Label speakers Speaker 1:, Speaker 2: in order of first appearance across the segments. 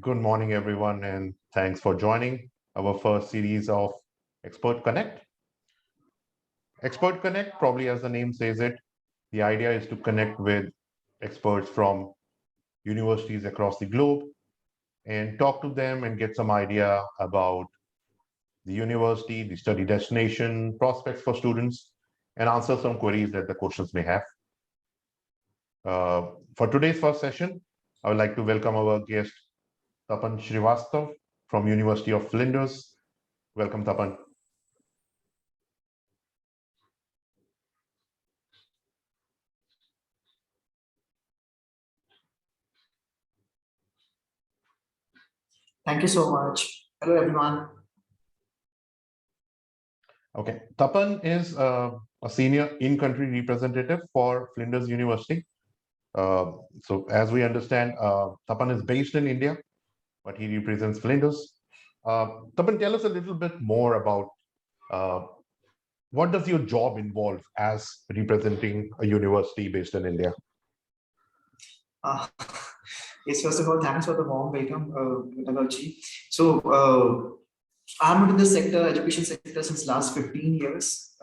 Speaker 1: Good morning, everyone, and thanks for joining our first series of Expert Connect. Expert Connect, probably as the name says it, the idea is to connect with experts from universities across the globe and talk to them and get some idea about the university, the study destination, prospects for students, and answer some queries that the questions may have. For today's first session, I would like to welcome our guest, Tapan Srivastava from University of Flinders. Welcome, Tapan.
Speaker 2: Thank you so much. Hello, everyone.
Speaker 1: Okay, Tapan is a senior in-country representative for Flinders University. So as we understand, Tapan is based in India, but he represents Flinders. Tapan, tell us a little bit more about uh, what does your job involve as representing a university based in India?
Speaker 2: Uh, yes, first of all, thanks for the warm welcome, Anurji. So, I'm in the sector, education sector, since last 15 years,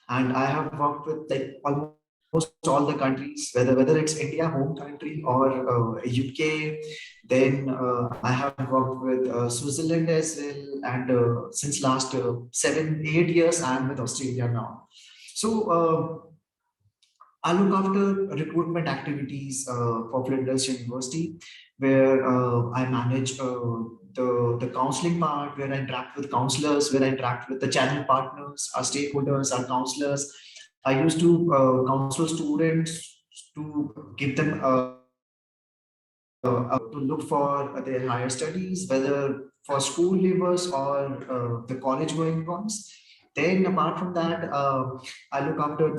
Speaker 2: and I have worked with like almost all the countries, whether it's India, home country, or UK. Then I have worked with Switzerland as well, and since last 7, 8 years, I am with Australia now. So. I look after recruitment activities for Flinders University, where I manage the counseling part, where I interact with counselors, where I interact with the channel partners, our stakeholders, our counselors. I used to counsel students to give them to look for their higher studies, whether for school leavers or the college going ones. Then apart from that, I look after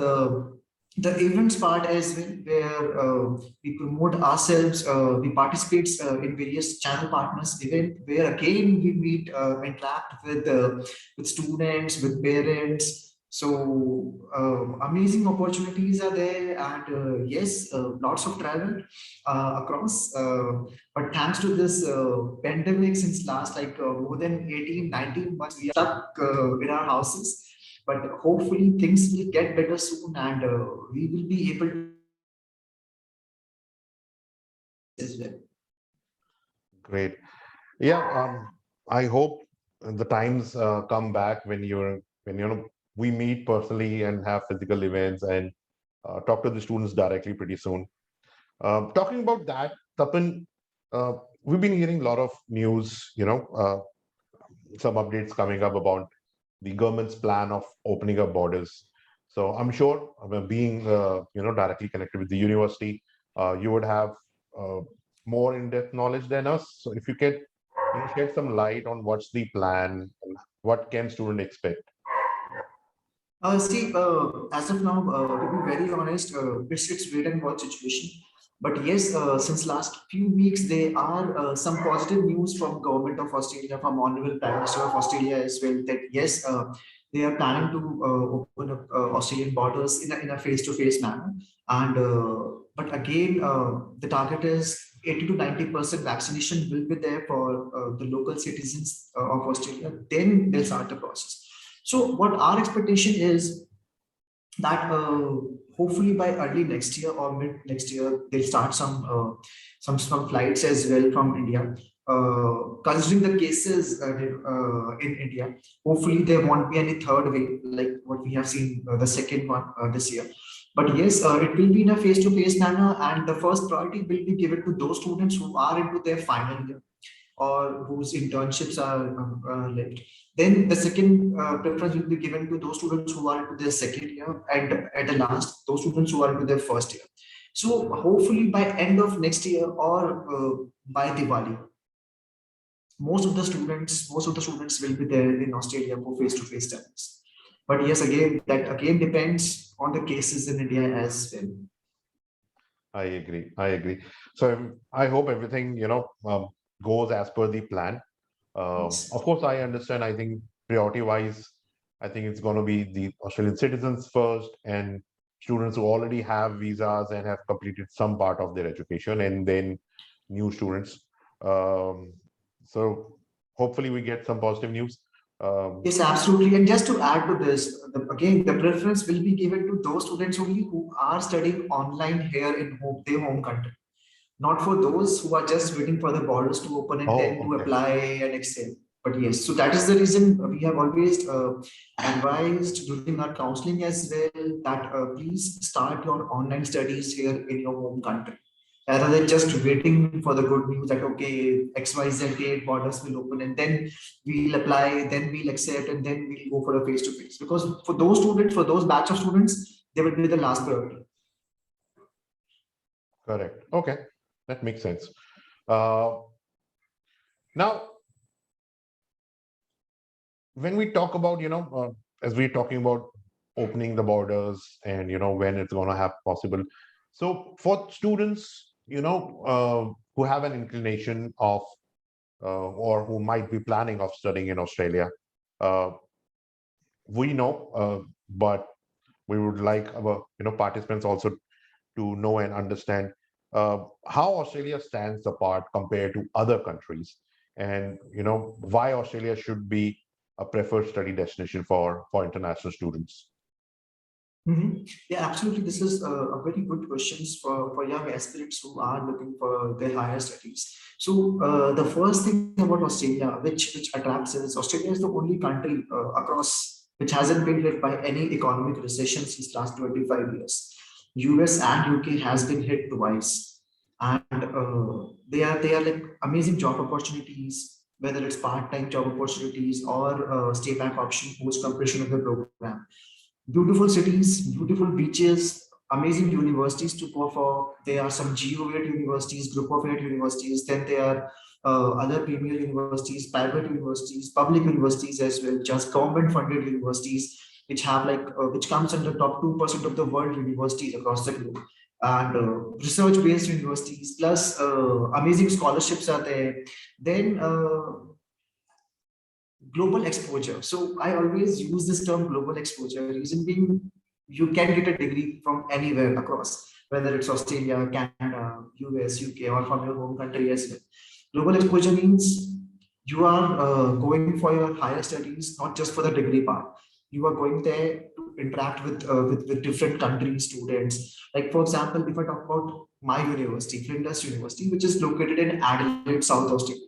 Speaker 2: the events part as well, where we promote ourselves, we participate in various channel partners event, where again we meet, interact with students, with parents. So amazing opportunities are there, and yes, lots of travel across. But thanks to this pandemic, since last like more than 18, 19 months, we are stuck in our houses. But hopefully things will get better soon, and we will be able to as well.
Speaker 1: Great. Yeah, I hope the times come back when we meet personally and have physical events and talk to the students directly pretty soon. Talking about that, Tapan, uh, we've been hearing a lot of news, some updates coming up about the government's plan of opening up borders. So I'm sure, being directly connected with the university, you would have uh, more in-depth knowledge than us. So if you could, shed some light on what's the plan and what can student expect.
Speaker 2: See, as of now, to be very honest, it's wait and watch situation. But yes, since last few weeks, there are some positive news from government of Australia, from Honorable Prime Minister of Australia as well, that yes, they are planning to open up Australian borders in a face-to-face manner. And but again, the target is 80 to 90% vaccination will be there for the local citizens of Australia. Then they'll start the process. So what our expectation is that hopefully by early next year or mid next year they'll start some flights as well from India. Considering the cases in India, hopefully there won't be any third wave like what we have seen the second one this year. But yes, it will be in a face-to-face manner, and the first priority will be given to those students who are into their final year or whose internships are left. Then the second preference will be given to those students who are into their second year, and at the last, those students who are into their first year. So hopefully by end of next year or by Diwali, most of the students will be there in Australia for face-to-face studies. But yes, again, that again depends on the cases in India as well.
Speaker 1: I agree. I agree. So I hope everything, goes as per the plan. Of
Speaker 2: Yes.
Speaker 1: course, I understand. I think priority-wise, I think it's going to be the Australian citizens first and students who already have visas and have completed some part of their education, and then new students. Um, so hopefully we get some positive news. Um,
Speaker 2: Yes, absolutely. And just to add to this, again, the preference will be given to those students only who are studying online here in their home country, not for those who are just waiting for the borders to open and then
Speaker 1: oh,
Speaker 2: to
Speaker 1: okay.
Speaker 2: apply and excel. But yes, so that is the reason we have always advised during our counseling as well that please start your online studies here in your home country rather than just waiting for the good news that okay, XYZ date borders will open and then we'll apply, then we'll accept, and then we'll go for a face to face. Because for those students, for those batch of students, they will be the last priority.
Speaker 1: Correct. Okay, that makes sense. Uh, Now, when we talk about, as we're talking about opening the borders and, when it's going to have possible. So for students, who have an inclination of, or who might be planning of studying in Australia, uh, we know, but we would like our, participants also to know and understand how Australia stands apart compared to other countries, and why Australia should be a preferred study destination for international students.
Speaker 2: Yeah, absolutely. This is a very good questions for young aspirants who are looking for their higher studies. So the first thing about Australia, which attracts is Australia is the only country across which hasn't been hit by any economic recession since last 25 years. US and UK has been hit twice, and they are like amazing job opportunities, whether it's part-time job opportunities or stay back option post completion of the program. Beautiful cities, beautiful beaches, amazing universities to go for. There are some geo-ed universities, group of ed universities. Then there are other premier universities, private universities, public universities as well, just government-funded universities, which have which comes under top 2% of the world universities across the globe. And research-based universities, plus amazing scholarships are there. Then global exposure. So I always use this term global exposure. Reason being, you can get a degree from anywhere across, whether it's Australia, Canada, US, UK, or from your home country as well. Global exposure means you are going for your higher studies, not just for the degree part. You are going there to interact with different country students. Like for example, if I talk about my university, Flinders University, which is located in Adelaide, South Australia.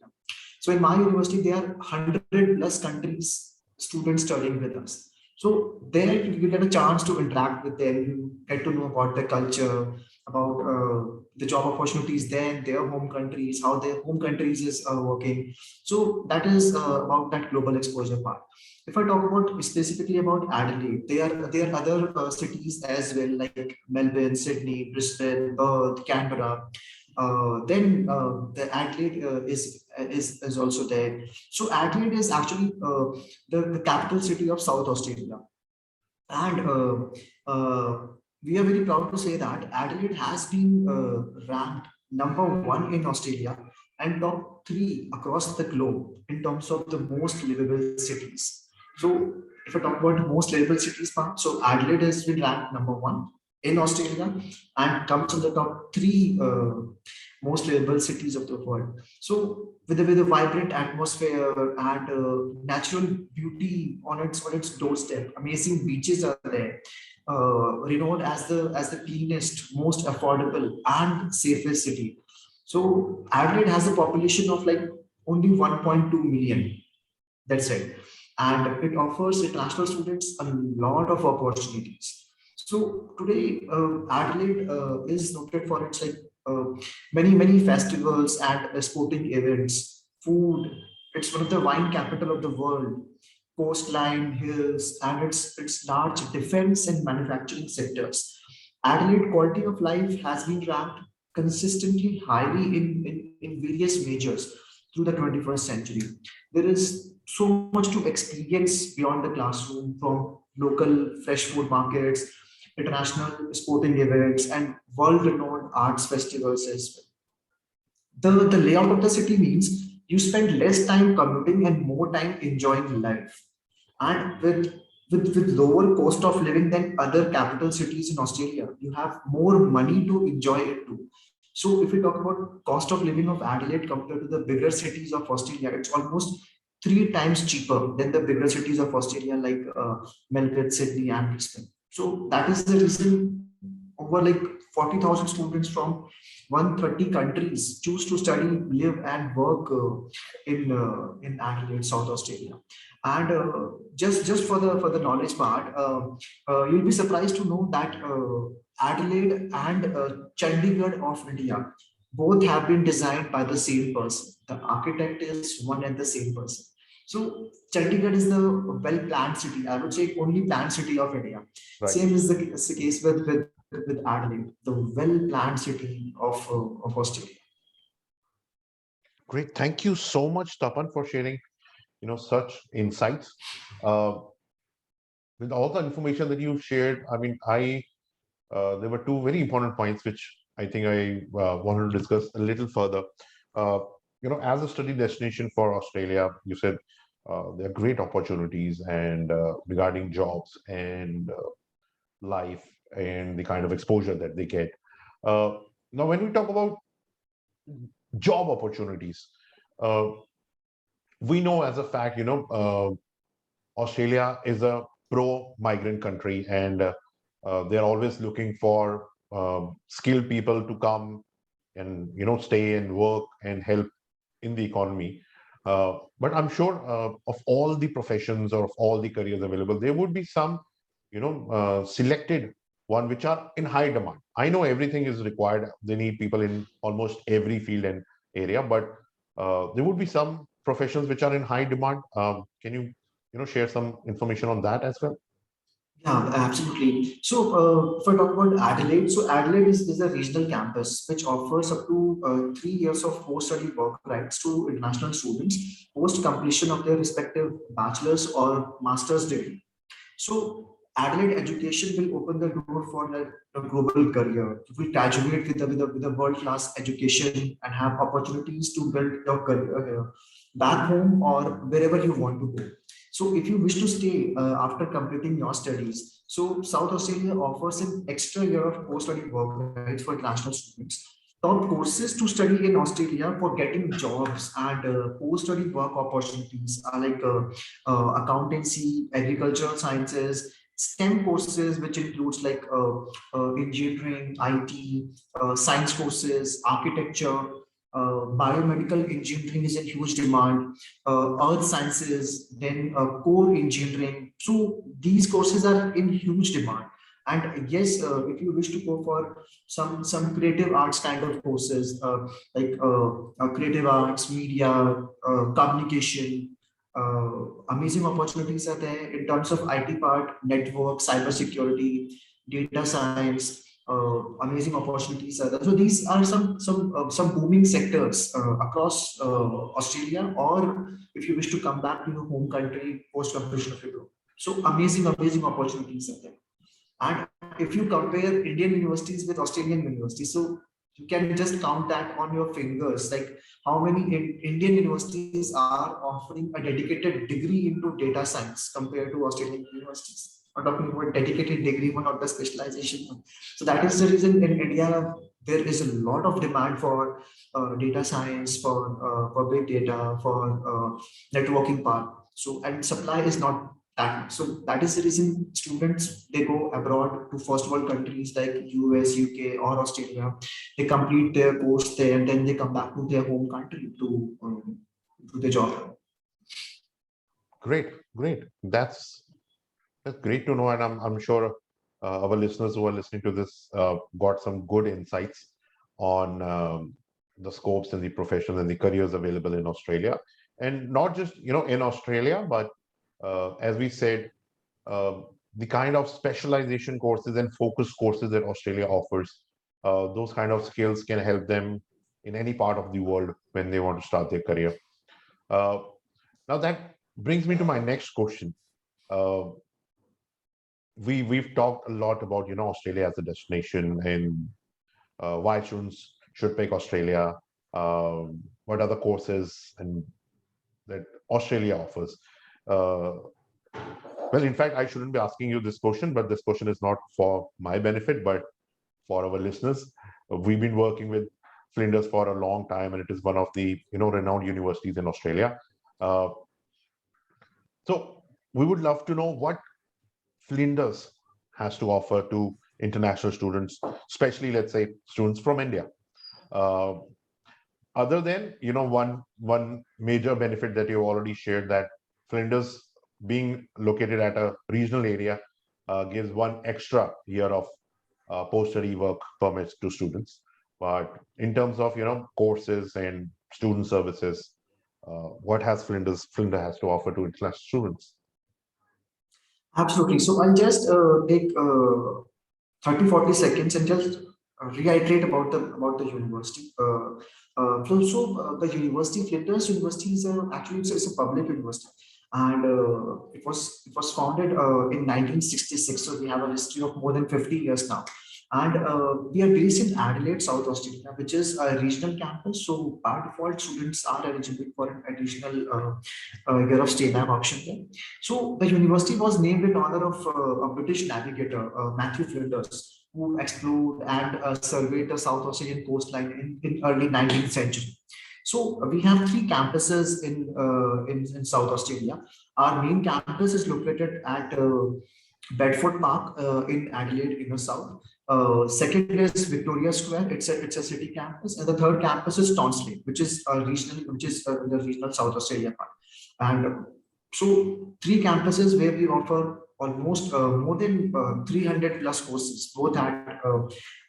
Speaker 2: So in my university, there are 100 plus countries students studying with us. So there you get a chance to interact with them. You get to know about their culture, about the job opportunities there in their home countries, how their home countries is working. So that is about that global exposure part. If I talk about specifically about Adelaide, there are other cities as well, like Melbourne, Sydney, Brisbane, Perth, Canberra. Then the Adelaide is also there. So Adelaide is actually the capital city of South Australia, and we are very proud to say that Adelaide has been ranked number one in Australia and top three across the globe in terms of the most livable cities. So, if I talk about most livable cities part, so Adelaide has been ranked number one in Australia and comes in the top three most livable cities of the world. So, with a vibrant atmosphere and natural beauty on its doorstep, amazing beaches are there, renowned as the cleanest, most affordable, and safest city. So Adelaide has a population of like only 1.2 million. That's it. And it offers international students a lot of opportunities. So today, Adelaide is noted for its uh, many festivals and sporting events, food. It's one of the wine capital of the world, coastline, hills, and its large defense and manufacturing sectors. Adelaide quality of life has been ranked consistently highly in various majors through the 21st century. There is so much to experience beyond the classroom, from local fresh food markets, international sporting events, and world-renowned arts festivals as well. The layout of the city means you spend less time commuting and more time enjoying life. And with lower cost of living than other capital cities in Australia, you have more money to enjoy it too. So if we talk about cost of living of Adelaide compared to the bigger cities of Australia, it's almost 3 times cheaper than the bigger cities of Australia like Melbourne, Sydney, and Brisbane. So that is the reason over like 40,000 students from 130 countries choose to study, live, and work in Adelaide, South Australia. And just for the knowledge part, you'll be surprised to know that Adelaide and Chandigarh of India both have been designed by the same person. The architect is one and the same person. So Chandigarh is the well-planned city. I would say only planned city of India.
Speaker 1: Right.
Speaker 2: Same is the case with Adelaide, the well-planned city of Australia.
Speaker 1: Great. Thank you so much, Tapan, for sharing, such insights. Uh, with all the information that you've shared, I mean, there were two very important points which I think I wanted to discuss a little further. Uh, as a study destination for Australia, you said there are great opportunities and regarding jobs and life and the kind of exposure that they get. Uh, Now, when we talk about job opportunities, uh, we know as a fact, Australia is a pro-migrant country, and they're always looking for skilled people to come and stay and work and help in the economy. But I'm sure of all the professions or of all the careers available, there would be some, selected one which are in high demand. I know everything is required; they need people in almost every field and area, but there would be some professions which are in high demand. Can you, share some information on that as well?
Speaker 2: Yeah, absolutely. So, if I talk about Adelaide, so Adelaide is a regional campus which offers up to 3 years of post-study work rights to international students post completion of their respective bachelor's or master's degree. So Adelaide education will open the door for a global career. You will graduate with a world-class education and have opportunities to build your career back home or wherever you want to go. So if you wish to stay after completing your studies, so South Australia offers an extra year of post-study work rights for international students. Top courses to study in Australia for getting jobs and post-study work opportunities are like accountancy, agricultural sciences, STEM courses, which includes like engineering, IT, science courses, architecture, biomedical engineering is in huge demand, earth sciences, then core engineering. So these courses are in huge demand. And yes, if you wish to go for some creative arts kind of courses, like creative arts, media, communication, amazing opportunities are there in terms of IT part, network, cybersecurity, data science. Amazing opportunities are there. So these are some booming sectors across Australia, or if you wish to come back to your home country post completion of your diploma. So amazing opportunities are there. And if you compare Indian universities with Australian universities, so you can just count that on your fingers, like how many Indian universities are offering a dedicated degree into data science compared to Australian universities. I'm talking about dedicated degree one, not the specialization one. So that is the reason in India there is a lot of demand for data science, for big data, for networking part. So and supply is not that much. So that is the reason students they go abroad to first world countries like US, UK, or Australia. They complete their course there, and then they come back to their home country to do the job.
Speaker 1: Great, great. That's great to know, and I'm sure our listeners who are listening to this got some good insights on the scopes and the professions and the careers available in Australia, and not just in Australia, but as we said, uh, the kind of specialization courses and focus courses that Australia offers. Those kind of skills can help them in any part of the world when they want to start their career. Uh, Now that brings me to my next question. Uh, we've talked a lot about Australia as a destination and why students should pick Australia, what other courses and that Australia offers. Uh, well, in fact, I shouldn't be asking you this question, but this question is not for my benefit, but for our listeners. We've been working with Flinders for a long time, and it is one of the renowned universities in Australia. Uh, so we would love to know what Flinders has to offer to international students, especially let's say students from India. Uh, Other than one major benefit that you already shared, that Flinders being located at a regional area gives one extra year of post-study work permits to students. But in terms of courses and student services, what has Flinders has to offer to international students?
Speaker 2: Absolutely. So I'll just take 30-40 seconds and just reiterate about the university. The university, Flinders University, is actually it's a public university, and it was founded in 1966. So we have a history of more than 50 years now. And we are based in Adelaide, South Australia, which is a regional campus. So by default, students are eligible for an additional year of stay lab option there. So the university was named in honor of a British navigator, Matthew Flinders, who explored and surveyed the South Australian coastline in early 19th century. So we have three campuses in South Australia. Our main campus is located at Bedford Park in Adelaide, in the south. Second is Victoria Square. It's a city campus, and the third campus is Tonsley, which is the regional South Australia part. And so three campuses where we offer almost more than 300 plus courses, both at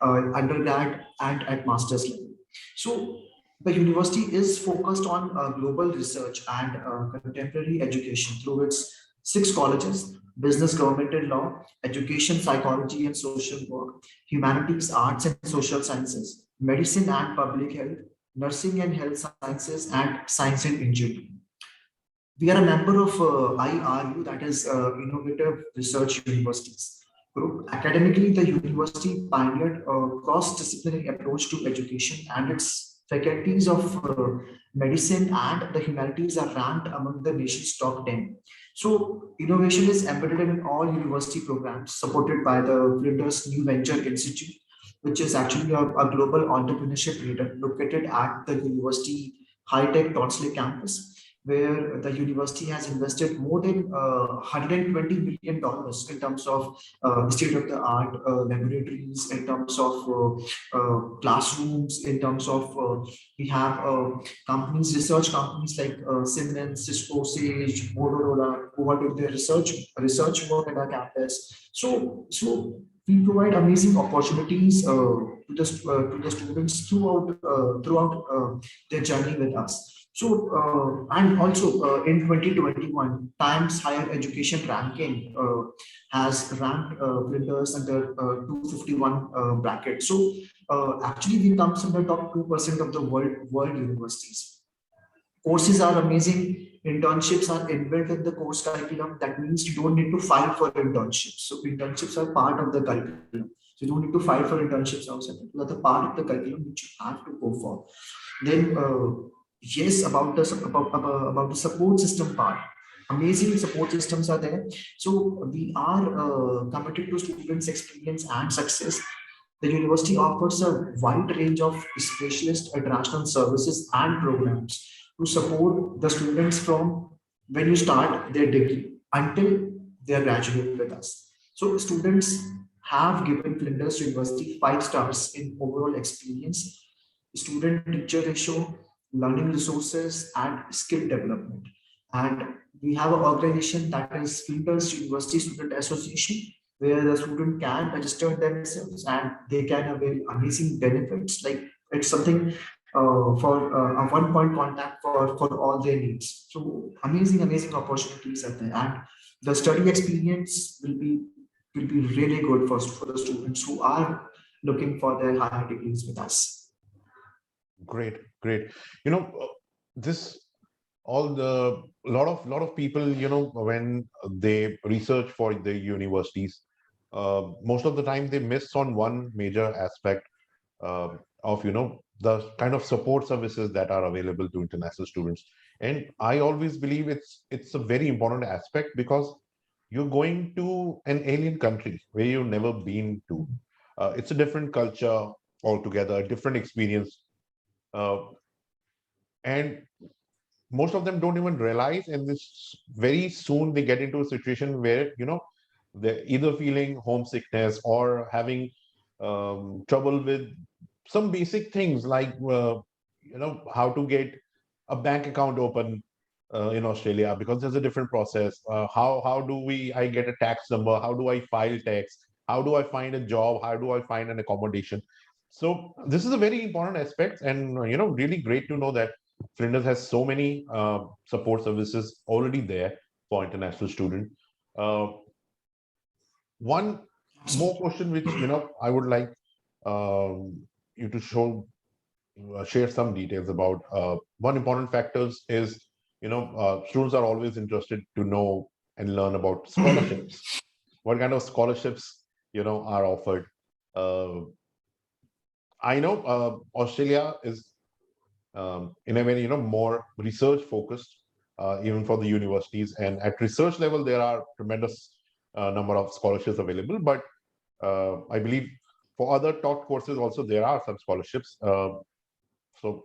Speaker 2: undergrad and at master's level. So the university is focused on global research and contemporary education through its six colleges: business, government and law, education, psychology and social work, humanities, arts and social sciences, medicine and public health, nursing and health sciences, and science and engineering. We are a member of IRU, that is Innovative Research Universities Group. Academically, the university pioneered a cross-disciplinary approach to education, and its faculties of medicine and the humanities are ranked among the nation's top 10. So, innovation is embedded in all university programs supported by the Flinders New Venture Institute, which is actually a global entrepreneurship leader located at the university high-tech Tonsley campus, where the university has invested more than $120 million in terms of state-of-the-art laboratories, in terms of classrooms, in terms of we have companies, research companies like Siemens, Cisco, Sage, Motorola, who are doing their research work at our campus. So we provide amazing opportunities to the students throughout their journey with us. So, and also in 2021, Times Higher Education Ranking has ranked Flinders under 251 bracket. So, actually, we come from the top 2% of the world universities. Courses are amazing. Internships are inbuilt in the course curriculum. That means you don't need to file for internships. So, internships are part of the curriculum. So, you don't need to file for internships outside. That's a part of the curriculum which you have to go for. Then, yes, about the support system part, amazing support systems are there. So we are committed to students experience and success. The university offers a wide range of specialist international services and programs to support the students from when you start their degree until they are graduate with us. So students have given Flinders University 5 stars in overall experience, student teacher ratio, learning resources, and skill development. And we have an organization that is Flinders University Student Association, where the student can register themselves and they can avail amazing benefits. Like it's something for a one-point contact for all their needs. So amazing opportunities are there, and the study experience will be really good for the students who are looking for their higher degrees with us.
Speaker 1: Great, great. You know, this all the lot of people, when they research for the universities, most of the time they miss on one major aspect uh, of the kind of support services that are available to international students. And I always believe it's a very important aspect, because you're going to an alien country where you've never been to. It's a different culture altogether, a different experience. uh, and most of them don't even realize, and this very soon they get into a situation where they're either feeling homesickness or having trouble with some basic things like how to get a bank account open in Australia, because there's a different process. How do I get a tax number? How do I file tax? How do I find a job? How do I find an accommodation? So this is a very important aspect, and really great to know that Flinders has so many support services already there for international students. Uh, One more
Speaker 2: Absolutely.
Speaker 1: question, which I would like you to share some details about. One important factors is students are always interested to know and learn about scholarships. What kind of scholarships are offered? Uh, I know Australia is in a way more research focused, even for the universities, and at research level there are tremendous number of scholarships available, but I believe for other taught courses also there are some scholarships. So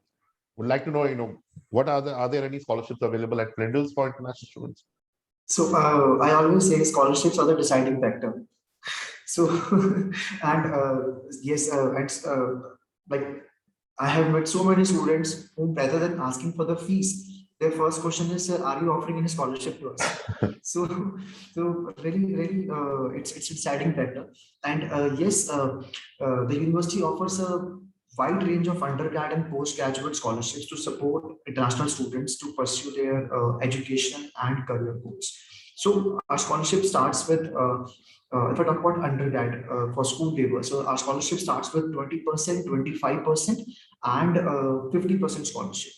Speaker 1: would like to know, what are there any scholarships available at Flinders for international students?
Speaker 2: So I always say scholarships are the deciding factor. So and yes, and like I have met so many students who, rather than asking for the fees, their first question is, "Are you offering any scholarship to us?" So, really, it's a deciding factor. And yes, the university offers a wide range of undergrad and postgraduate scholarships to support international students to pursue their education and career goals. So, our scholarship starts with if I talk about undergrad for school labor, so our scholarship starts with 20%, 25%, and 50% scholarship.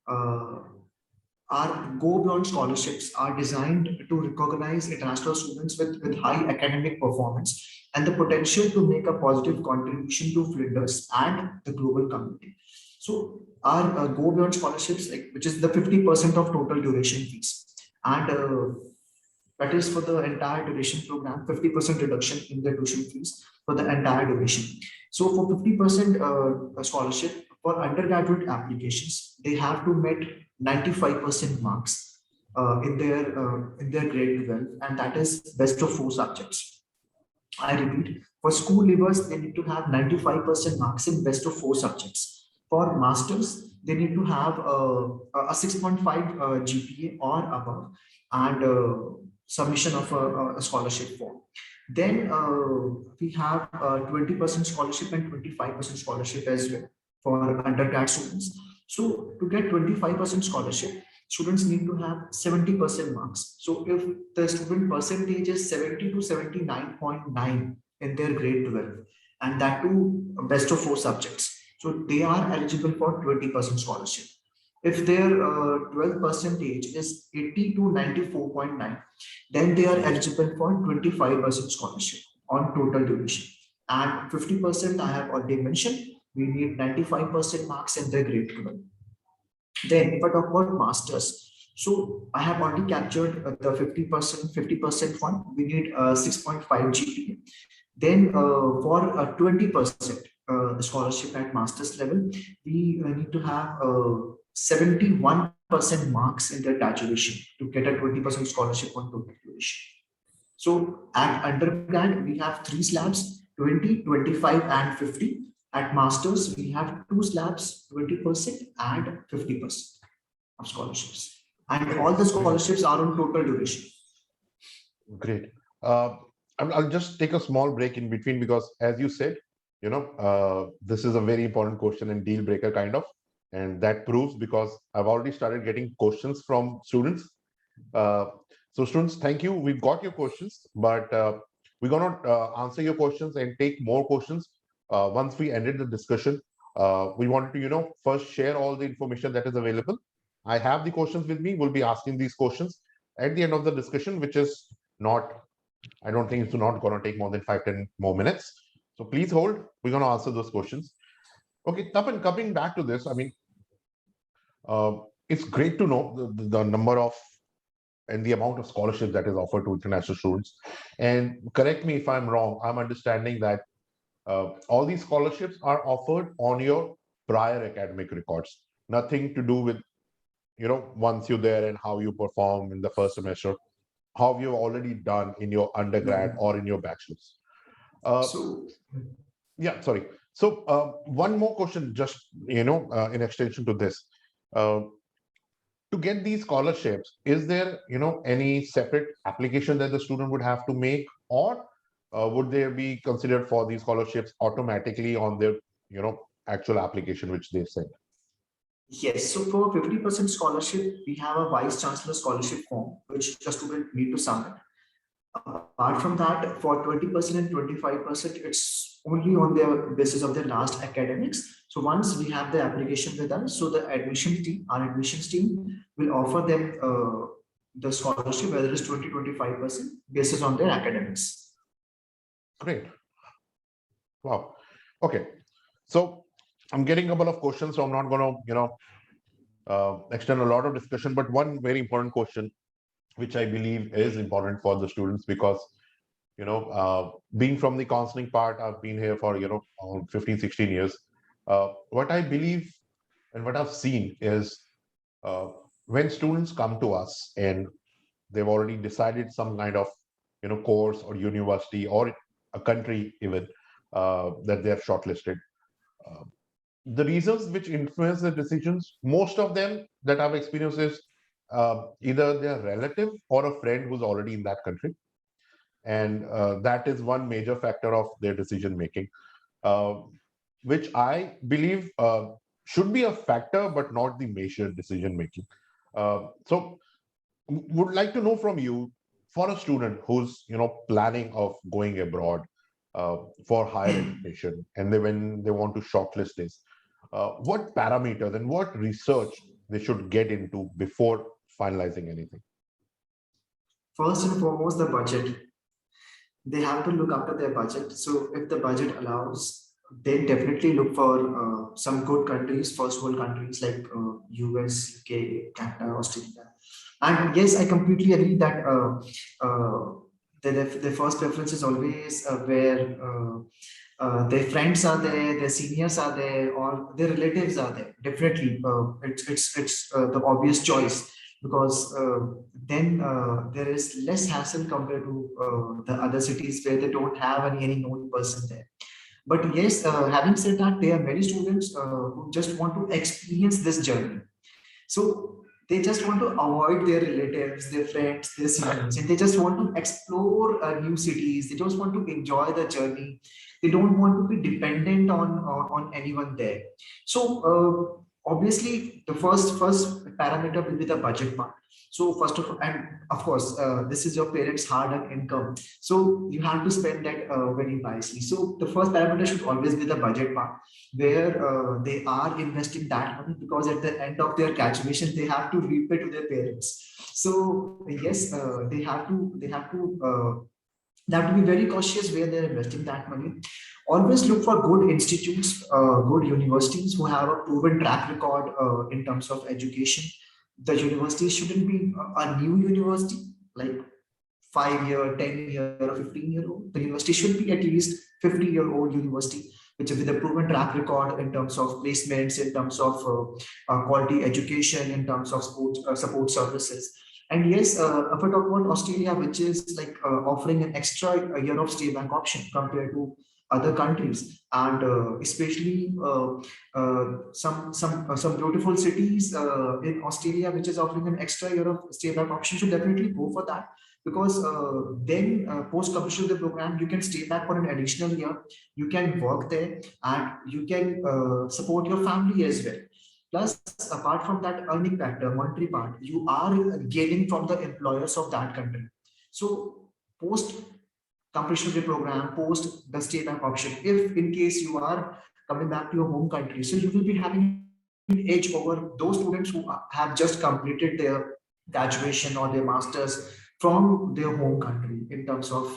Speaker 2: Uh, our Go Beyond scholarships are designed to recognize international students with high academic performance and the potential to make a positive contribution to Flinders and the global community. So our Go Beyond scholarships, like, which is the 50% of total duration fees, and that is for the entire duration program, 50% reduction in the tuition fees for the entire duration. So for 50% scholarship for undergraduate applications, they have to meet 95% marks in their grade 12, and that is best of four subjects. I repeat, for school leavers, they need to have 95% marks in best of four subjects. For masters, they need to have a 6.5 GPA or above, and submission of a scholarship form. Then we have 20% scholarship and 25% scholarship as well for undergrad students. So to get 25% scholarship, students need to have 70% marks. So if the student percentage is 70 to 79.9 in their grade 12, and that too best of four subjects, so they are eligible for 20% scholarship. If their 12 percentage is 80 to 94.9, then they are eligible for 25% scholarship on total duration. And 50%, I have already mentioned, we need 95% marks in their grade 12. Then if I talk about masters, so I have already captured the 50% one. We need 6.5 GPA. Then for 20% the scholarship at master's level, we need to have 71% marks in their graduation to get a 20% scholarship on total duration. So at undergrad, we have three slabs, 20, 25, and 50. At masters, we have two slabs, 20% and 50% of scholarships. And all the
Speaker 1: Great.
Speaker 2: scholarships are on total duration.
Speaker 1: Great. Uh, I'll just take a small break in between because, as you said, this is a very important question and deal breaker kind of, and that proves because I've already started getting questions from students. Uh, so, students, thank you. We've got your questions, but we're gonna answer your questions and take more questions once we ended the discussion. We wanted to, first share all the information that is available. I have the questions with me. We'll be asking these questions at the end of the discussion, which is not, I don't think it's not going to take more than 5-10 more minutes. So please hold. We're going to answer those questions. Okay, Tapan, coming back to this, I mean, uh, it's great to know the number of and the amount of scholarship that is offered to international students. And correct me if I'm wrong, I'm understanding that all these scholarships are offered on your prior academic records. Nothing to do with, once you're there and how you perform in the first semester, how you've already done in your undergrad
Speaker 2: Mhm.
Speaker 1: or in your bachelor's. Uh,
Speaker 2: So
Speaker 1: yeah, sorry. So one more question, just in extension to this. Uh, to get these scholarships, is there, any separate application that the student would have to make, or would they be considered for these scholarships automatically on their, actual application which they send?
Speaker 2: yes, so for 50% scholarship, we have a vice chancellor scholarship form which the student need to submit. Apart from that, for 20% and 25%, it's only on the basis of their last academics. So once we have the application with us, so the admission team, our admissions team will offer them the scholarship, whether it's 20-25% basis on their academics.
Speaker 1: Great. Wow. Okay. So I'm getting a couple of questions, so I'm not going to, extend a lot of discussion, but one very important question, which I believe is important for the students, because being from the counseling part, I've been here for around 15, 16 years. What I believe and what I've seen is, uh, when students come to us and they've already decided some kind of course or university or a country even, that they have shortlisted. Uh, the reasons which influence the decisions, most of them that I've experienced is, either their relative or a friend who's already in that country, and that is one major factor of their decision making, uh, which I believe should be a factor but not the major decision making. So would like to know from you, for a student who's planning of going abroad uh, for higher education, and when they want to shortlist this, what parameters and what research they should get into before finalizing anything?
Speaker 2: First and foremost, the budget. They have to look after their budget. So if the budget allows, then definitely look for some good countries, first world countries like US, UK, Canada, Australia. And yes, I completely agree that the first preference is always where their friends are there, their seniors are there, or their relatives are there. Definitely, it's the obvious choice, because then there is less hassle compared to the other cities where they don't have any known person there. But yes, having said that, there are many students who just want to experience this journey. So they just want to avoid their relatives, their friends, their seniors, and they just want to explore new cities. They just want to enjoy the journey. They don't want to be dependent on anyone there. So obviously, the first parameter will be the budget part. So first of all, and of course, this is your parents' hard-earned income. So you have to spend that very wisely. So the first parameter should always be the budget part, where they are investing that money, because at the end of their graduation they have to repay to their parents. So
Speaker 1: True.
Speaker 2: yes, they have to be very cautious where they're investing that money. Always look for good institutes, good universities who have a proven track record in terms of education. The university shouldn't be a new university, like 5 year, 10 year, or 15-year-old. The university should be at least 50-year-old university, which is with a proven track record in terms of placements, in terms of quality education, in terms of support services. And yes, if I talk about Australia, which is like offering an extra year of stay back option compared to other countries, and especially some beautiful cities in Australia, which is offering an extra year of stay back option, should definitely go for that, because then post completion of the program you can stay back for an additional year, you can work there, and you can support your family as well. Plus, apart from that earning factor, monetary part, you are gaining from the employers of that country. So post completion of the program, post the stay back option, if in case you are coming back to your home country, so you will be having an edge over those students who have just completed their graduation or their masters from their home country in terms of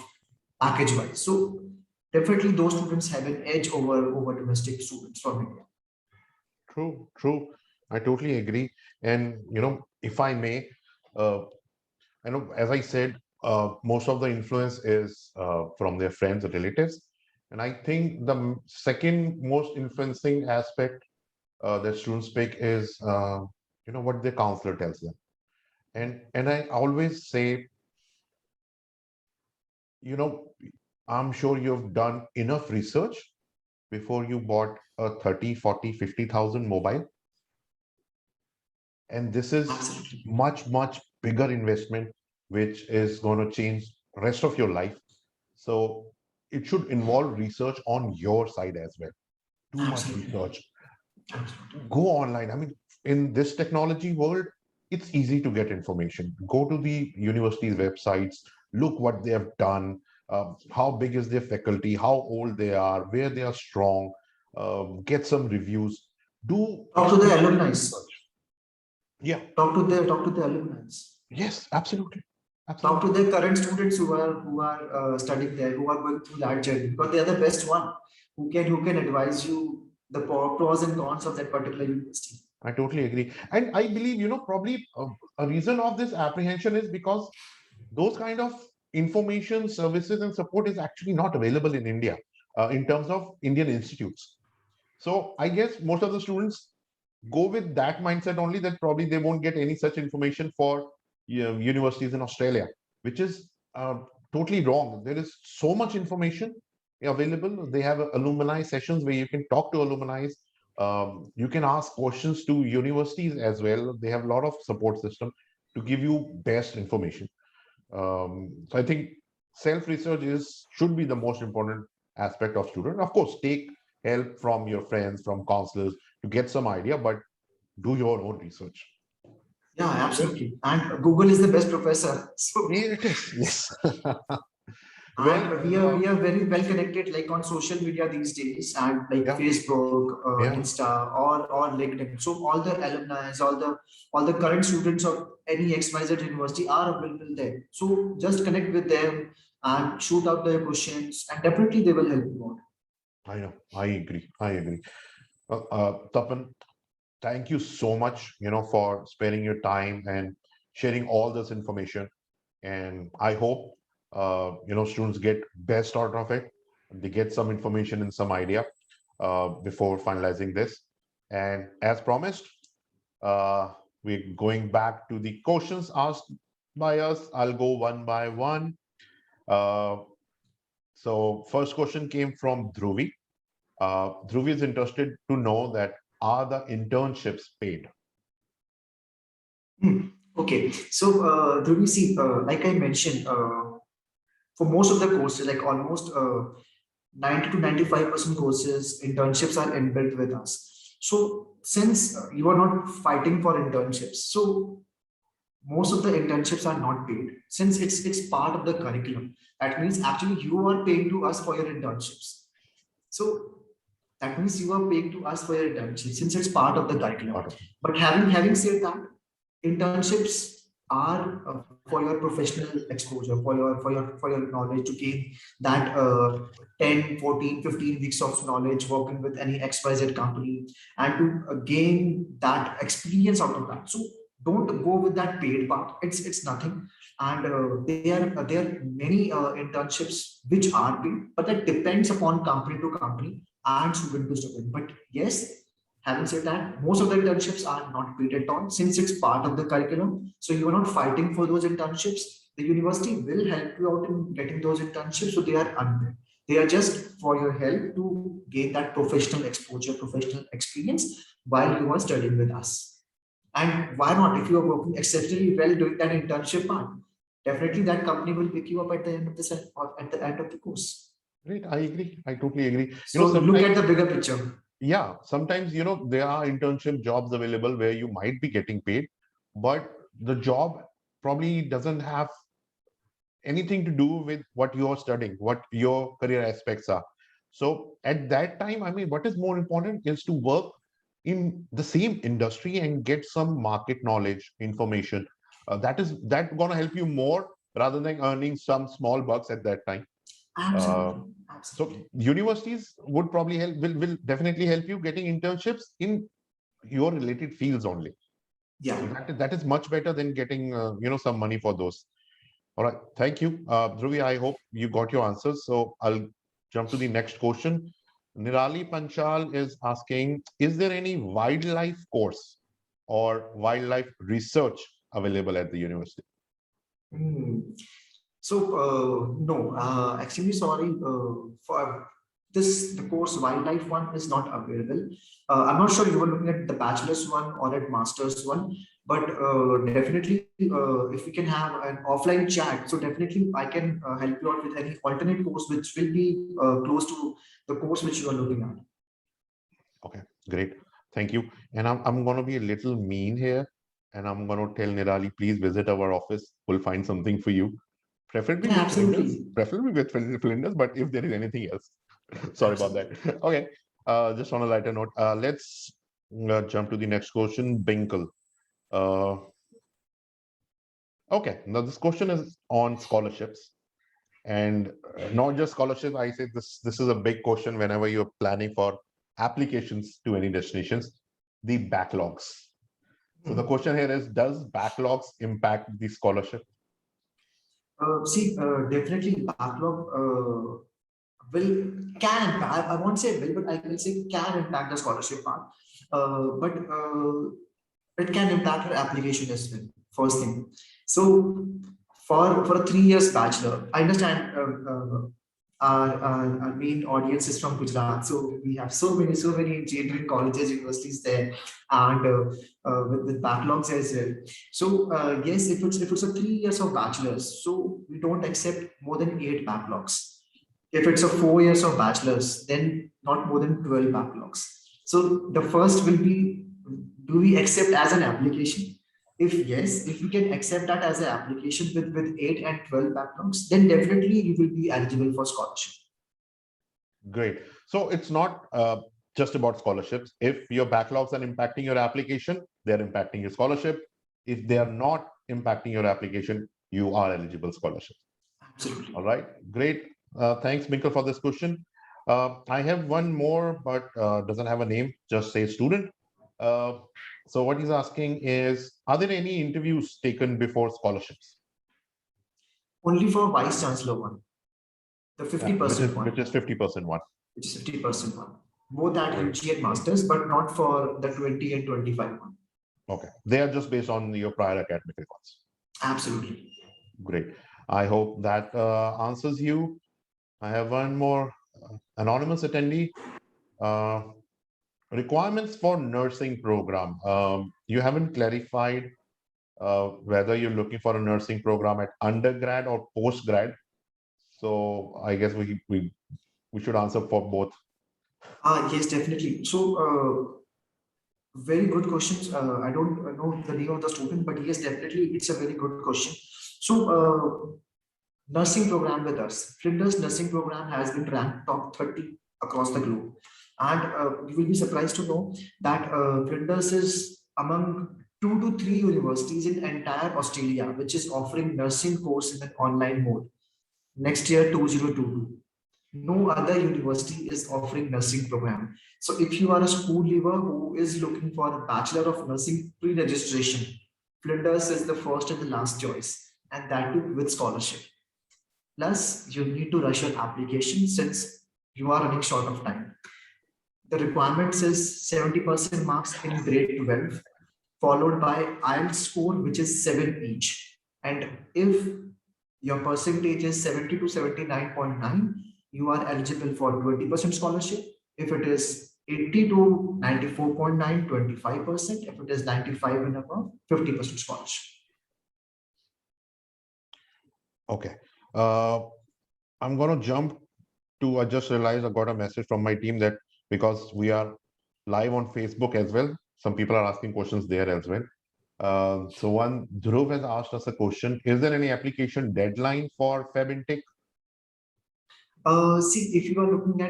Speaker 2: package wise. So definitely those students have an edge over domestic students from India.
Speaker 1: True, true. I totally agree. And if I may, uh, as I said, most of the influence is from their friends or relatives. And I think the second most influencing aspect that students pick is, what their counselor tells them. And I always say, you know, I'm sure you've done enough research before you bought a 30, 40, 50,000 mobile. And this is
Speaker 2: Absolutely.
Speaker 1: much, much bigger investment, which is going to change rest of your life. So it should involve research on your side as well. Too much
Speaker 2: Absolutely.
Speaker 1: research.
Speaker 2: Absolutely.
Speaker 1: Go online. I mean, in this technology world, it's easy to get information. Go to the university's websites, look what they have done, how big is their faculty, how old they are, where they are strong, get some reviews. Do
Speaker 2: Talk to the
Speaker 1: too much
Speaker 2: alumni.
Speaker 1: research. Yeah,
Speaker 2: Talk to the alumni.
Speaker 1: yes, absolutely.
Speaker 2: Talk to
Speaker 1: Absolutely.
Speaker 2: the current students who are studying there, who are going through that journey, because they are the best one who can advise you the pros and cons of that particular university.
Speaker 1: I totally agree. And I believe, probably a reason of this apprehension is because those kind of information services and support is actually not available in India in terms of Indian institutes. So I guess most of the students go with that mindset only, that probably they won't get any such information for universities in Australia, which is totally wrong. There is so much information available. They have alumni sessions where you can talk to alumni. You can ask questions to universities as well. They have a lot of support system to give you best information. So I think self research is should be the most important aspect of student. Of course, take help from your friends, from counselors to get some idea, but do your own research.
Speaker 2: Yeah,
Speaker 1: Well,
Speaker 2: absolutely. And Google is the best professor. So
Speaker 1: yeah, it is. Yes. Well,
Speaker 2: and we are very well connected, like on social media these days, and like
Speaker 1: yeah,
Speaker 2: Facebook,
Speaker 1: yeah,
Speaker 2: Insta, or LinkedIn. So all the alumni, all the current students of any XYZ university are available there. So just connect with them and shoot out their questions, and definitely they will help you out.
Speaker 1: I know. I agree. I agree. Tapan, thank you so much, for sparing your time and sharing all this information. And I hope, students get best out of it. They get some information and some idea before finalizing this. And as promised, uh, we're going back to the questions asked by us. I'll go one by one. Uh, so first question came from Dhruvi. Dhruvi is interested to know that are the internships paid?
Speaker 2: Hmm. Okay, so Dhruvi, see, like I mentioned, for most of the courses, like almost 90 to 95% courses, internships are inbuilt with us. So since you are not fighting for internships, so most of the internships are not paid since it's part of the curriculum. That means actually you are paying to us for your internships. So that means you are paying to us for your internship since it's part of the curriculum.
Speaker 1: Part of it.
Speaker 2: But having said that, internships are for your professional exposure, for your knowledge to gain that 10, 14, 15 weeks of knowledge working with any XYZ company, and to gain that experience out of that. So don't go with that paid part. It's nothing. And there are many internships which are paid, but that depends upon company to company and student to student. But yes, having said that, most of the internships are not paid at all since it's part of the curriculum. So you are not fighting for those internships. The university will help you out in getting those internships. So they are unpaid. They are just for your help to gain that professional exposure, professional experience while you are studying with us. And why not? If you are working exceptionally well doing that internship part, definitely that company will pick you up at the end of the set or at the end of the course.
Speaker 1: Great. I agree. I totally agree.
Speaker 2: So look
Speaker 1: Sometimes,
Speaker 2: at the bigger picture.
Speaker 1: yeah, sometimes, there are internship jobs available where you might be getting paid, but the job probably doesn't have anything to do with what you're studying, what your career aspects are. So at that time, I mean, what is more important is to work in the same industry and get some market knowledge, information. That going to help you more rather than earning some small bucks at that time. Uh,
Speaker 2: Absolutely.
Speaker 1: so
Speaker 2: Absolutely.
Speaker 1: universities would probably help, will definitely help you getting internships in your related fields only. So
Speaker 2: Yeah.
Speaker 1: that is much better than getting some money for those. All right. Thank you. Dhruvi, I hope you got your answers. So I'll jump to the next question. Nirali Panchal is asking, is there any wildlife course or wildlife research available at the university?
Speaker 2: Hmm. So, no, extremely sorry for this, the course wildlife one is not available. I'm not sure you were looking at the bachelor's one or at master's one, but definitely if we can have an offline chat, so definitely I can help you out with any alternate course which will be close to the course which you are looking at.
Speaker 1: Okay, great. Thank you. And I'm going to be a little mean here. And I'm going to tell Nirali, please visit our office. We'll find something for you. Preferably
Speaker 2: Yeah,
Speaker 1: with Flinders.
Speaker 2: absolutely.
Speaker 1: Preferably with Flinders. But if there is anything else, sorry about that.
Speaker 2: Absolutely.
Speaker 1: Okay. Just on a lighter note, let's jump to the next question. Binkle. Uh, okay. Now, this question is on scholarships. And not just scholarships. I say this is a big question whenever you're planning for applications to any destinations, the backlogs. So the question here is, does backlogs impact the scholarship?
Speaker 2: See, definitely backlog will can impact. I won't say will, but I will say can impact the scholarship part. But it can impact your application as well. First thing. So for a 3 years bachelor, I understand our main audience is from Gujarat, so we have so many engineering colleges, universities there, and with backlogs as well. So yes, if it's a 3 years of bachelor's, so we don't accept more than 8 backlogs. If it's a 4 years of bachelor's, then not more than 12 backlogs. So the first will be, do we accept as an application? If yes, if we can accept that as an application with 8 and 12 backlogs, then definitely you will be eligible for scholarship.
Speaker 1: Great. So it's not just about scholarships. If your backlogs are impacting your application, they're impacting your scholarship. If they are not impacting your application, you are eligible scholarship.
Speaker 2: Absolutely.
Speaker 1: All right. Great. Thanks, Minkle, for this question. I have one more, but doesn't have a name. Just say student. Uh, so what he's asking is, are there any interviews taken before scholarships?
Speaker 2: Only for vice chancellor one, the
Speaker 1: Yeah,
Speaker 2: 50%
Speaker 1: which
Speaker 2: one,
Speaker 1: is 50% one.
Speaker 2: which is 50% one. Both at
Speaker 1: Great.
Speaker 2: UG and masters, but not for the 20 and 25 one.
Speaker 1: Okay. They are just based on your prior academic records.
Speaker 2: Absolutely.
Speaker 1: Great. I hope that answers you. I have one more anonymous attendee. Uh, Requirements for nursing program. You haven't clarified whether you're looking for a nursing program at undergrad or postgrad. So I guess we should answer for both.
Speaker 2: Yes, definitely. So, very good questions. I don't know the name of the student, but yes, definitely, it's a very good question. So, nursing program with us. Flinders nursing program has been ranked top 30 across the globe. And you will be surprised to know that Flinders is among 2 to 3 universities in entire Australia, which is offering nursing course in an online mode. Next year, 2022. No other university is offering nursing program. So if you are a school leaver who is looking for a Bachelor of Nursing pre-registration, Flinders is the first and the last choice, and that too with scholarship. Plus, you need to rush your application since you are running short of time. The requirements is 70% marks in grade 12, followed by IELTS score, which is 7 each. And if your percentage is 70 to 79.9, you are eligible for 20% scholarship. If it is 80 to 94.9, 25%. If it is 95 and above, 50% scholarship.
Speaker 1: Okay. I'm going to jump to, I just realized I got a message from my team that because we are live on Facebook as well, some people are asking questions there as well. So one, Dhruv has asked us a question. Is there any application deadline for Feb intake?
Speaker 2: See, if you are looking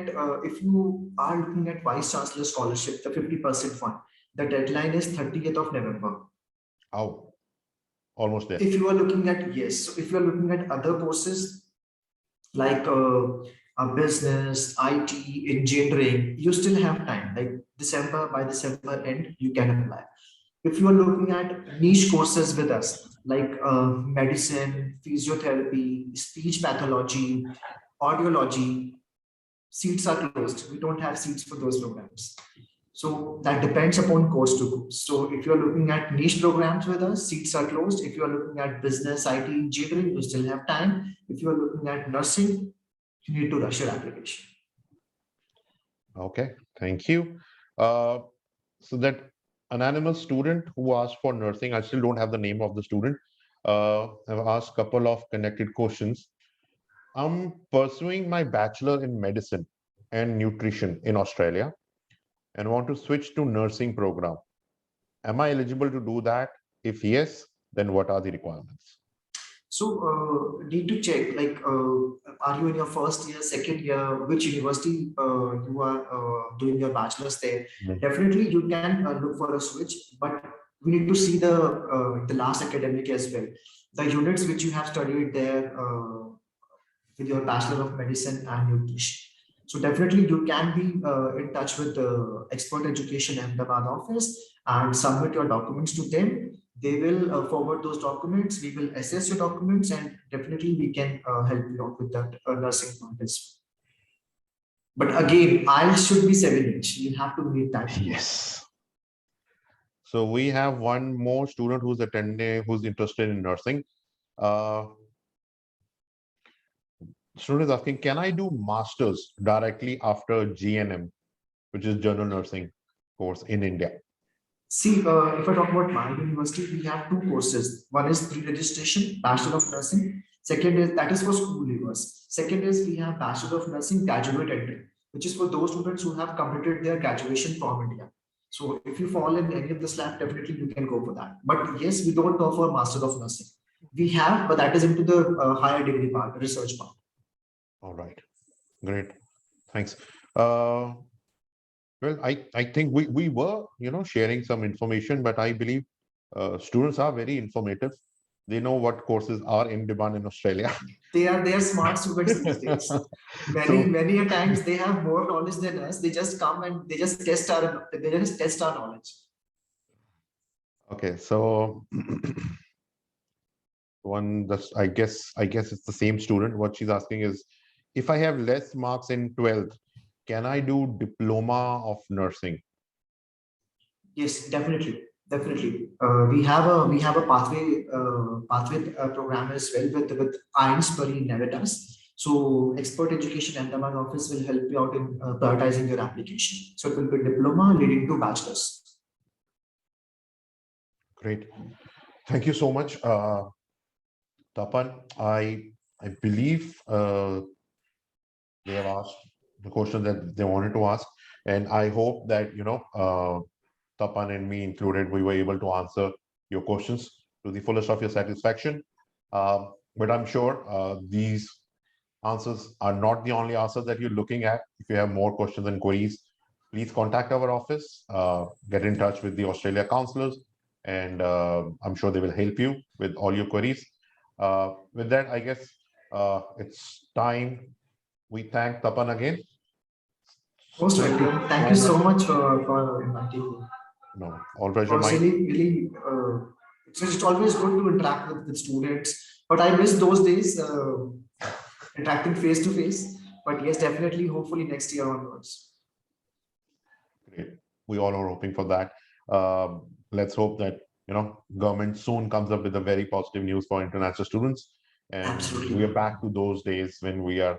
Speaker 2: at Vice Chancellor scholarship, the 50% fund, the deadline is 30th of November.
Speaker 1: Oh, almost there.
Speaker 2: If you are looking at, yes, so if you are looking at other courses like a business, IT, engineering, you still have time. Like by December end, you can apply. If you are looking at niche courses with us, like medicine, physiotherapy, speech pathology, audiology, seats are closed. We don't have seats for those programs. So that depends upon course to course. So if you're looking at niche programs with us, seats are closed. If you're looking at business, IT, engineering, you still have time. If you're looking at nursing, you need to rush your application.
Speaker 1: Okay, thank you. So that anonymous student who asked for nursing, I still don't have the name of the student. I've asked a couple of connected questions. I'm pursuing my bachelor in medicine and nutrition in Australia and want to switch to nursing program. Am I eligible to do that? If yes, then what are the requirements?
Speaker 2: So need to check like are you in your first year, second year, which university you are doing your bachelor's there.
Speaker 1: Mhm.
Speaker 2: Definitely you can look for a switch, but we need to see the last academic as well. The units which you have studied there with your Bachelor of Medicine and Nutrition. So definitely you can be in touch with the Expert Education Ahmedabad office and submit your documents to them. They will forward those documents. We will assess your documents and definitely we can help you out with that nursing part as well. But again, IELTS should be 7 each. You have to meet that.
Speaker 1: Yes. So we have one more student who's attending, who's interested in nursing. Uh, Student is asking, can I do masters directly after GNM, which is general nursing course in India?
Speaker 2: See, if I talk about my university, we have two courses. One is pre-registration, Bachelor of Nursing. Second is that is for school leavers. Second is we have Bachelor of Nursing graduate entry, which is for those students who have completed their graduation from India. So if you fall in any of the slab, definitely you can go for that. But yes, we don't offer Master of Nursing. We have, but that is into the higher degree part, research part.
Speaker 1: All right, great, thanks. Well, I think we were, sharing some information, but I believe students are very informative. They know what courses are in demand in Australia.
Speaker 2: They are smart students these days.
Speaker 1: So,
Speaker 2: Many a times they have more knowledge than us. They just come and they just test our knowledge.
Speaker 1: okay, so one that's I guess it's the same student. What she's asking is, if I have less marks in 12th, can I do diploma of nursing?
Speaker 2: Yes, definitely, definitely. We have a pathway program as well with IELTS per Nevitas. So Expert Education Ahmedabad office will help you out in prioritizing your application. So it will be diploma leading to bachelor's.
Speaker 1: Great, thank you so much, Tapan. I believe they have asked the question that they wanted to ask, and I hope that Tapan and me included, we were able to answer your questions to the fullest of your satisfaction. But I'm sure these answers are not the only answers that you're looking at. If you have more questions and queries, please contact our office, get in touch with the Australia counselors, and I'm sure they will help you with all your queries. With that, I guess it's time we thank Tapan again.
Speaker 2: Most
Speaker 1: Thank you
Speaker 2: welcome. Thank
Speaker 1: so
Speaker 2: you so
Speaker 1: much.
Speaker 2: much for inviting me.
Speaker 1: No, all pleasure
Speaker 2: Was
Speaker 1: mine.
Speaker 2: really it's always good to interact with students, but I miss those days interacting face to face. But yes, definitely, hopefully next year onwards.
Speaker 1: Great. We all are hoping for that. Let's hope that government soon comes up with a very positive news for international students, and we
Speaker 2: Absolutely.
Speaker 1: are back to those days when we are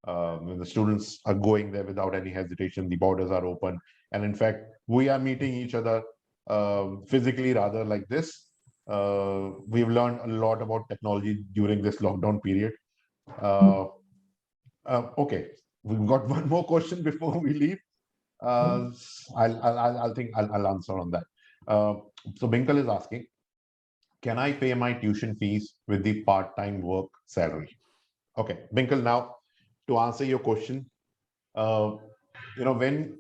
Speaker 1: when the students are going there without any hesitation. The borders are open, and in fact, we are meeting each other physically rather like this. We've learned a lot about technology during this lockdown period. Uh, okay, we've got one more question before we leave. Uh, I'll think I'll answer on that. Uh, so Binkal is asking, can I pay my tuition fees with the part-time work salary? Okay, Binkal, now to answer your question, uh, when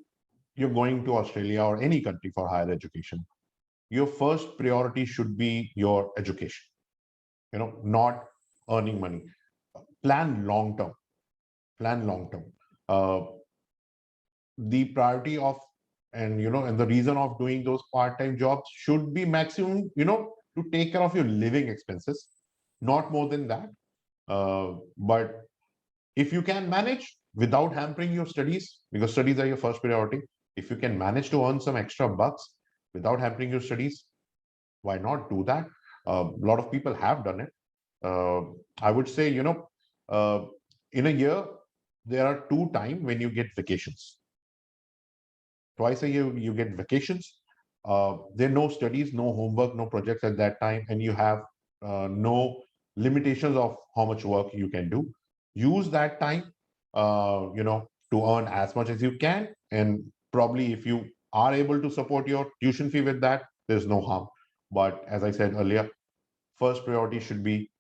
Speaker 1: you're going to Australia or any country for higher education, your first priority should be your education, not earning money. Plan long term, plan long term. Uh, the priority of and the reason of doing those part-time jobs should be maximum to take care of your living expenses, not more than that. But if you can manage, without hampering your studies, because studies are your first priority. If you can manage to earn some extra bucks without hampering your studies, why not do that? A lot of people have done it. I would say, in a year, there are 2 times when you get vacations. Twice a year, you get vacations. There are no studies, no homework, no projects at that time, and you have no limitations of how much work you can do. Use that time, to earn as much as you can, and probably if you are able to support your tuition fee with that, there's no harm. But as I said earlier, first priority should be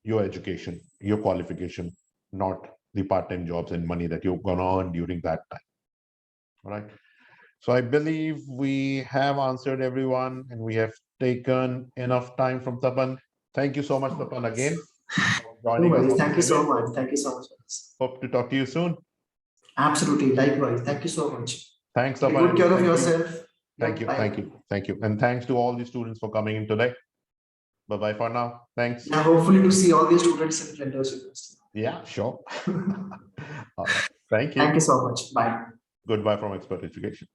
Speaker 1: your education, your qualification, not the part-time jobs and money that you're gonna earn during that time. All right. So I believe we have answered everyone and we have taken enough time from Tapan. Thank you so much, Tapan, again for
Speaker 2: No
Speaker 1: joining us
Speaker 2: worries.
Speaker 1: on
Speaker 2: Thank you
Speaker 1: this
Speaker 2: so
Speaker 1: event.
Speaker 2: much. Thank you so much.
Speaker 1: Hope to talk to you soon.
Speaker 2: Absolutely. Likewise. Thank you so much.
Speaker 1: Thanks,
Speaker 2: Take
Speaker 1: Tapan.
Speaker 2: good care of
Speaker 1: Thank you.
Speaker 2: yourself.
Speaker 1: Thank
Speaker 2: Yep.
Speaker 1: you.
Speaker 2: Bye.
Speaker 1: Thank you. Thank you. And thanks to all the students for coming in today. Bye-bye for now. Thanks.
Speaker 2: Yeah, hopefully to see all the students in Flinders University.
Speaker 1: Yeah, sure. All right. Thank
Speaker 2: Thank
Speaker 1: you.
Speaker 2: you so much. Bye.
Speaker 1: Goodbye from Expert Education.